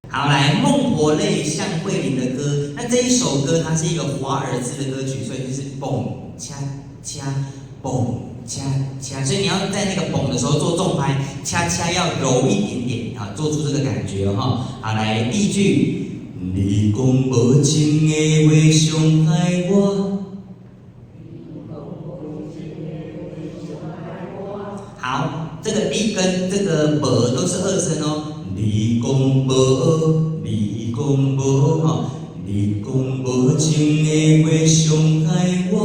好，来孟婆泪向慧玲的歌，那这一首歌它是一个华尔兹的歌曲，所以就是蹦恰恰蹦恰恰，所以你要在那个蹦的时候做重拍，恰恰要柔一点点啊，做出这个感觉哈。好，来第一句，你讲无情的话伤害我。好，这个你跟这个无都是二声哦。你讲无，你讲无哈，你讲无情的话伤害我。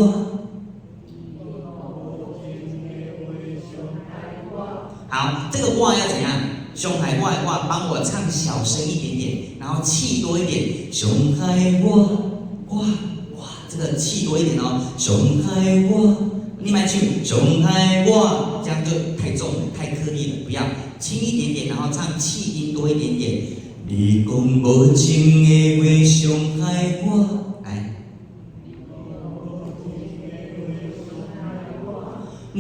好，这个哇要怎样？伤害我的哇，帮我唱小声一点点，然后气多一点。伤害我，哇，这个气多一点哦。伤害我。另外去伤害我，这样就太重了，太颗粒了，不要轻一点点，然后唱气音多一点点。你讲无情的话伤害我，来。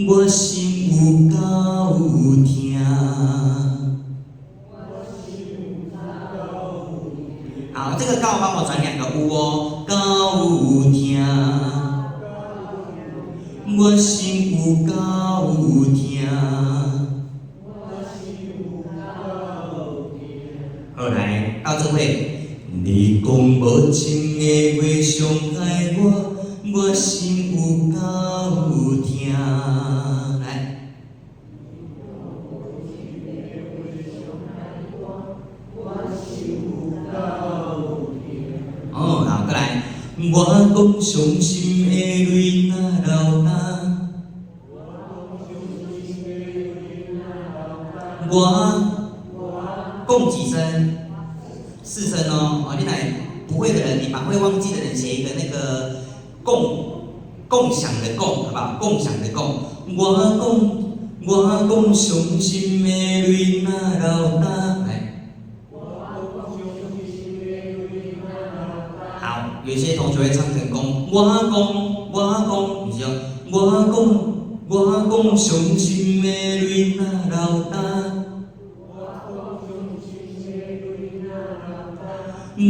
我心有够痛。好，这个够帮我转两个乌哦，够痛。我心有够痛。好，来到这位，你讲无情的话伤害我，我心有够痛。来，哦，好，过来，我讲伤心的泪若流干。我共几声？4声哦。哦，你来不会的人，你把会忘记的人写一个那个共享的共，好不好？共享的共。我讲伤心的泪若流干。来，好，有些同学会唱成功。我讲，你就我讲伤心的泪若流干。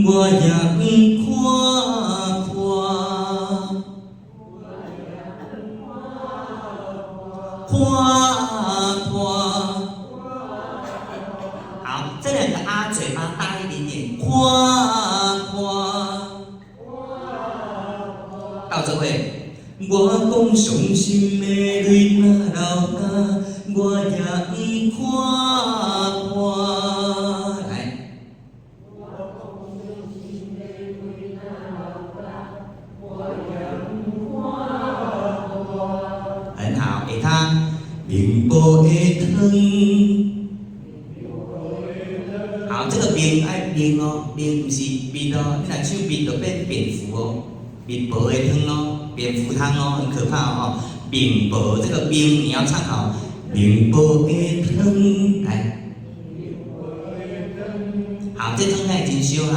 我也不看好，这两个啊嘴巴大一点点，到这位，我讲伤心的泪若流干，我也不看。很好，给他明波的汤。好，这个面爱面哦，面不是面哦，你若唱面就变蝙蝠哦，面波的汤哦，蝙蝠汤哦，很可怕哦。面波这个面你要唱好，面波的汤来。好，这汤爱真烧哈，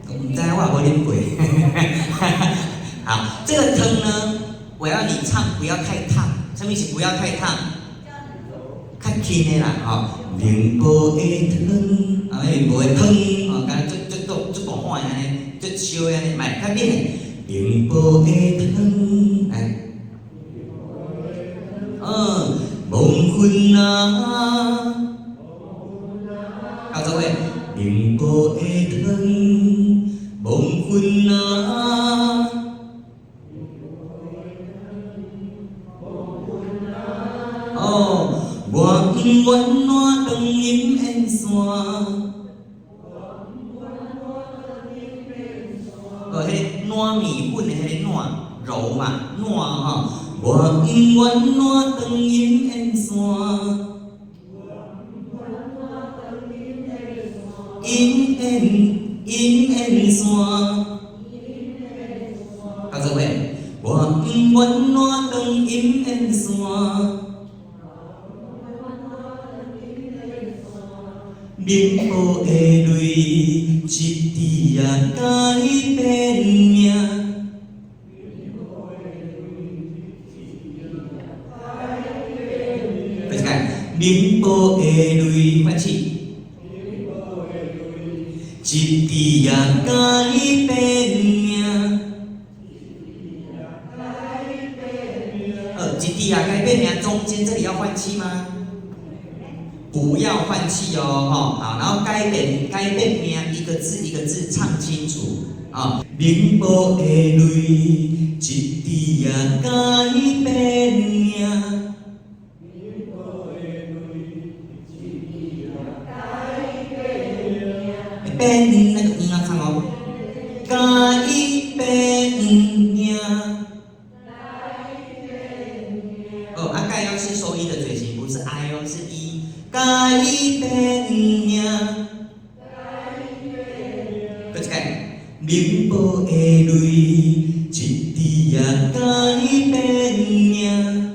唔知我无啉过。好，这个汤呢？我要你唱不要太烫，什么意思？不要太烫，较轻的啦，吼。宁波的汤，宁波的汤，哦，刚才足广泛安尼，足烧安尼，卖较冷的。宁波的汤，来。梦魂啊，到这位，宁波的汤，梦魂啊。我不愿烂长阴烟线，迄糯米粉的迄个糯柔嘛，糯哈。我不愿烂长阴烟线，阴烟线。到这位，我不愿烂长阴烟线。面波的泪，一滴也改变命。明报的泪，换气。一滴也改变命。一滴也改变命，中间这里要换气吗？不要换气哦，好，然后改变命，一个字一个字唱清楚啊。明报的泪，一滴也改变命。变那个要唱哦，改变命。改要是收一的嘴型，不是 I 哦，是一。改变命。再一改，明报的泪，一滴也改变命。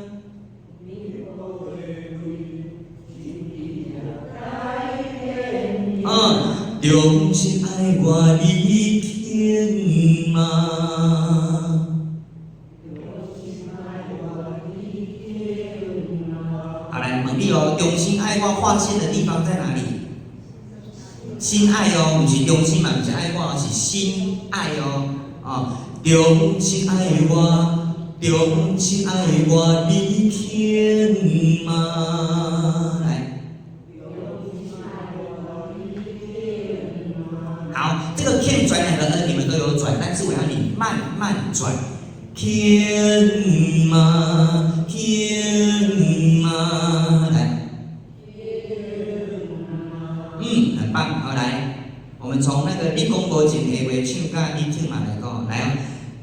用心爱我你听吗？好，来问你哦，用心爱我划线的地方在哪里？心爱哦，不是用心嘛，不是爱我，是心爱哦。用心爱我，用心爱我你听吗？来。好，这个 can 转两个 n 你们都有转，但是我要你慢慢转。can 吗 ？can 吗？来，很棒。好，来，我们从那个你讲无情的话唱甲你听嘛来讲，来哦。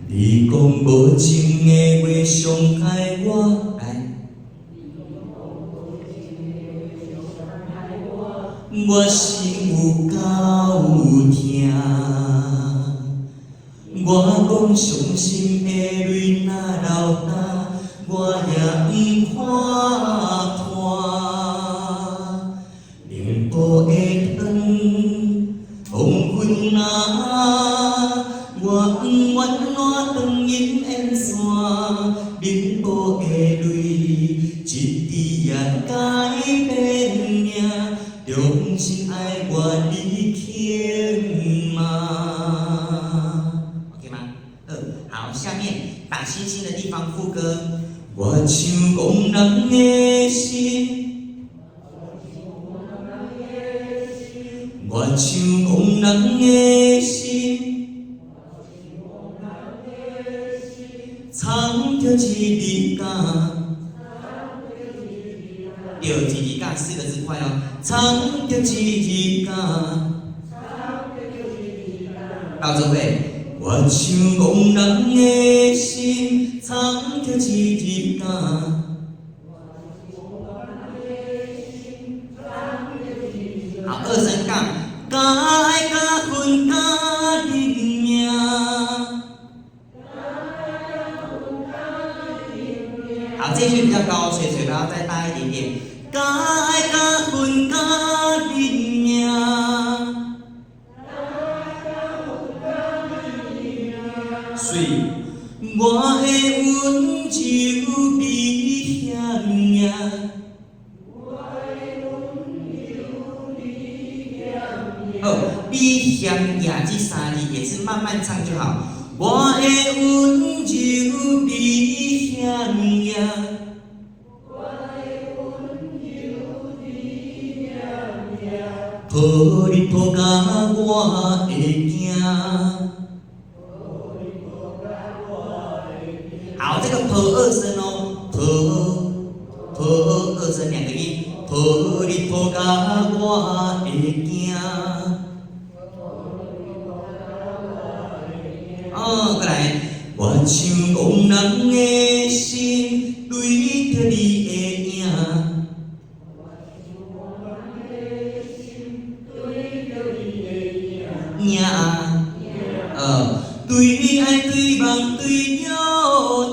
你讲无情的话伤害我，来。我心有够痛，我讲伤心的泪若流干，我也不看破。明报的灯，黄昏啊，我不愿烂长阴烟线。明报的泪，一滴也改变命。用心爱我，你听吗 ？OK 吗？好，下面打星星的地方副歌。我唱讲人的心，我唱讲人的心，藏着一粒感。有几滴嘎四个字快哦，藏着几滴嘎，到这位，我唱讲人的心，藏着几滴嘎。好，二声杠，加爱加分加人命。好，这句比较高，所以嘴巴要再大一点点。加爱加分加人命，水我的温柔比香呀，比香呀这三字也是慢慢唱就好。我的温柔比香呀。抱你抱甲我会惊。好，这个抱二声哦，抱二声两个音，抱你抱甲我会惊。过来，我唱讲人的心，对着你的影。影啊，对爱对梦对约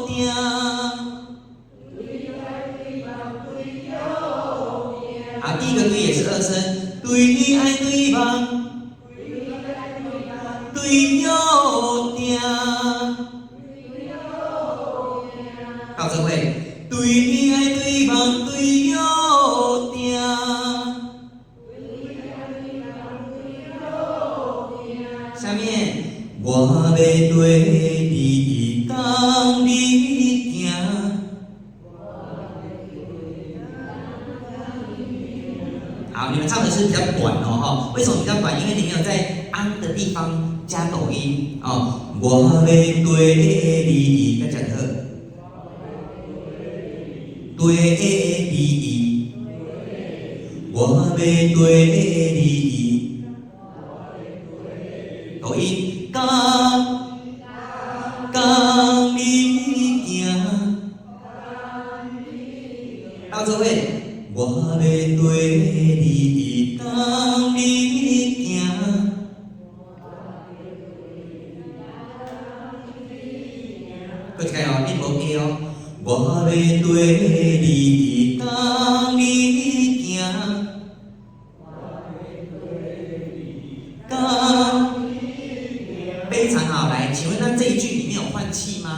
定，好，第一个对也是二声，对爱对梦对约定，到这位，对爱对梦对约定。对你当你行。好，你们唱的是比较短哦，哈，为什么比较短？因为你没有在安的地方加抖音哦。我要对你，要讲的，对你，我要对你，抖音，刚你行，到这位。我要对你当你行，搁一个哦，你无记哦。我要对你当你行，非常好。来，请问那这一句里面有换气吗？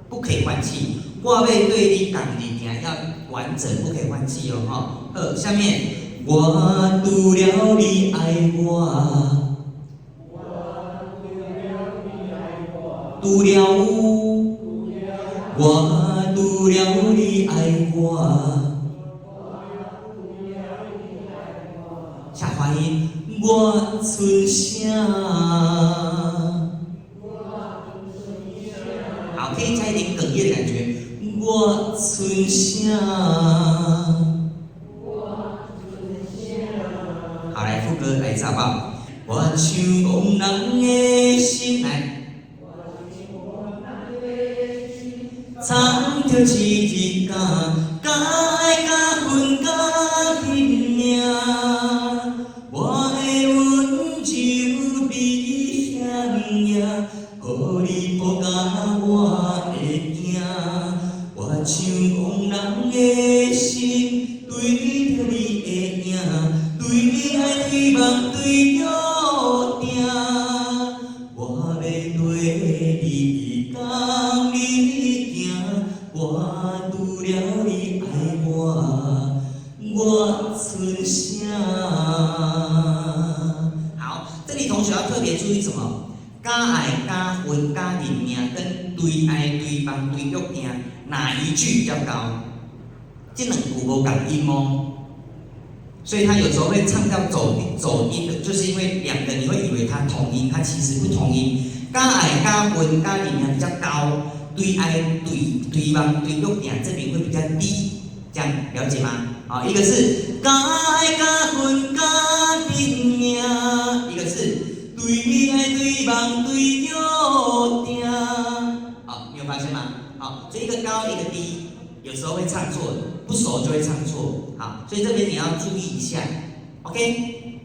不可以换气。我要对你当你行，要完整，不可以换气哦，哈。下面我除了你爱我，除了我除了你爱我，下滑音，我剩下。好，可以加一点哽咽的感觉。我剩下，好，来副歌来一次好不好？我像憨人的心来，藏着一日假，假爱假恨假恨命，我的温柔比香呀，互你抱甲我会惊。我像憨人的心，对着你的影，对你爱对望对着定。我要对你当你行，我除了你爱我，我剩下。好，这里同学要特别注意什么？假爱、假恨、假认命跟对爱、对望、对约定，哪一句比较高？这两句无同音哦，所以他有时候会唱到走音的，就是因为两个你会以为它同音，它其实不同音。假爱、假恨、假认命比较高，对爱、对望、对约定这边会比较低，这样了解吗？好，一个是假爱、假恨、假认命，一个是。对你爱对望对约定，好，你有发现吗？好，所以一个高一个低，有时候会唱错的，不熟就会唱错。好，所以这边你要注意一下 ，OK。